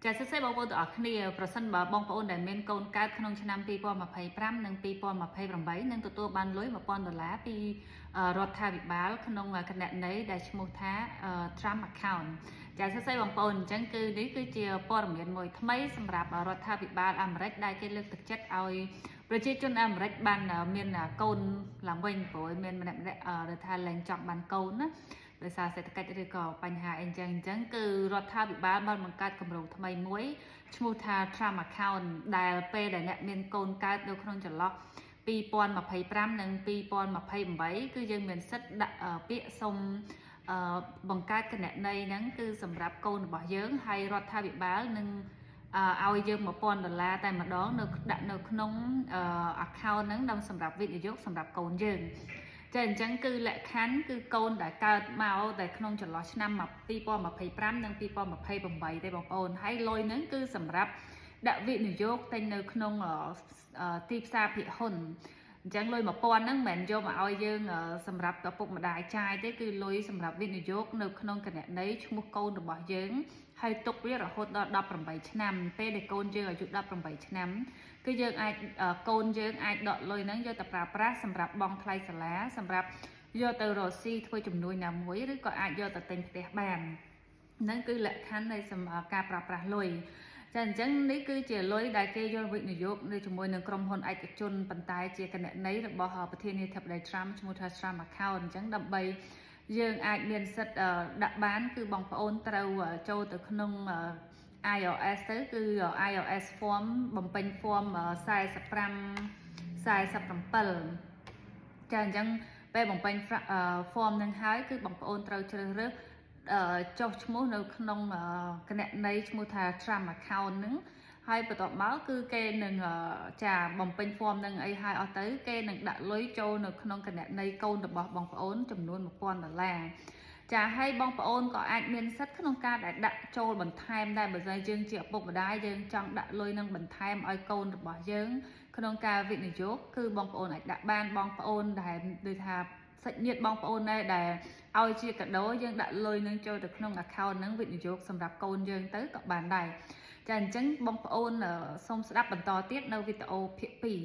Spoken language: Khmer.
ចាសួស្តីបងប្អូនទាំងអស់គ្នាប្រសិនបើបងប្អូនដែលមានកូនកើតក្នុងឆ្នាំ2025និង2028នឹងទទួលបានលុយ$1000ពីរដ្ឋាភិបាលក្នុងគណនីដែលឈ្មោះថា Trump Account ចាសួស្តីបងប្អូនអញ្ចឹងគឺនេះគឺជាព័ត៌មានមួយថ្មីសម្រាប់រដ្ឋាភិបាលអាមេរិកដែលគេលើកទឹកចិត្តឲ្យប្រជាជនអាមេរិកបានមានកូនឡើងវិញព្រោះមានម្នាក់ដែលថាលែងចង់បានកូនណាដោយសារសេដ្ឋកិច្ចឬក៏បញ្ហាអីចឹងគឺរដ្ឋាភិបាលបានបង្កើតគម្រោងថ្មីមួយឈ្មោះថា Trump Account ដែលពេលដែលអ្នកមានកូនកើតនៅក្នុងចន្លោះ2025និង2028គឺយើងមានសិទ្ធិដាក់ពាក្យសុំបង្កើតគណនីហ្នឹងគឺសម្រាប់កូនរបស់យើងហើយរដ្ឋាភិបាលនឹងឲ្យយើង$1000តែម្ដងនៅដាក់នៅក្នុង account ហ្នឹងដើម្បីសម្រាប់វិនិយោគសម្រាប់កូនយើងចាអញ្ចឹងគឺលក្ខខណ្ឌគឺកូនដែលកើតមកតែក្នុងចន្លោះឆ្នាំ2025និង2028ទេបងប្អូនហើយលុយហ្នឹងគឺសម្រាប់ដាក់វិនិយោគតែនៅក្នុងទីផ្សារភាគហ៊ុនអញ្ចឹងលុយ1000ហ្នឹងមិនមែនយកមកឲ្យយើងសម្រាប់ឪពុកម្ដាយចាយទេគឺលុយសម្រាប់វិនិយោគនៅក្នុងគណនីឈ្មោះកូនរបស់យើងហើយទុកវារហូតដល់18ឆ្នាំពេលដែលកូនយើងអាយុ18ឆ្នាំគឺយើងអាចកូនយើងអាចដកលុយហ្នឹងយកទៅប្រើប្រាស់សម្រាប់បង់ថ្លៃសាលាសម្រាប់យកទៅរកស៊ីធ្វើជំនួយណាមួយឬក៏អាចយកទៅទិញផ្ទះបានហ្នឹងគឺលក្ខខណ្ឌនៃការប្រើប្រាស់លុយចាអញ្ចឹងនេះគឺជាលុយដែលគេយកវិនិយោគនៅជាមួយនឹងក្រុមហ៊ុនឯកជនប៉ុន្តែជាគណនីរបស់ប្រធានាធិបតី Trump ឈ្មោះថា Trump Account អញ្ចឹងដើម្បីយើងអាចមានសិទ្ធិដាក់បានគឺបងប្អូនត្រូវចូលទៅក្នុង iOS ទៅគឺ iOS form បំពេញ form 45 47ចាអញ្ចឹងពេលបំពេញ form នឹងហើយគឺបងប្អូនត្រូវជ្រើសរើសចុះឈ្មោះនៅក្នុងគណនីឈ្មោះថា Trump Account ហ្នឹងហើយបន្ទាប់មកគឺគេនឹងចាបំពេញ form នឹងអីហើយអស់ទៅគេនឹងដាក់លុយចូលនៅក្នុងគណនីកូនរបស់បងប្អូនចំនួន$1000ចាហើយបងប្អូនក៏អាចមានសិទ្ធិក្នុងការដែលដាក់ចូលបន្ថែមដែរបើយើងជាឪពុកម្ដាយយើងចង់ដាក់លុយនឹងបន្ថែមឲ្យកូនរបស់យើងក្នុងការវិនិយោគគឺបងប្អូនអាចដាក់បានបងប្អូនដែលដូចថាសាច់ញាតិបងប្អូនដែរដែលឲ្យជាកាដូយើងដាក់លុយនឹងចូលទៅក្នុង account ហ្នឹងវិនិយោគសម្រាប់កូនយើងទៅក៏បានដែរចាអញ្ចឹងបងប្អូនសូមស្ដាប់បន្តទៀតនៅវីដេអូភាគ2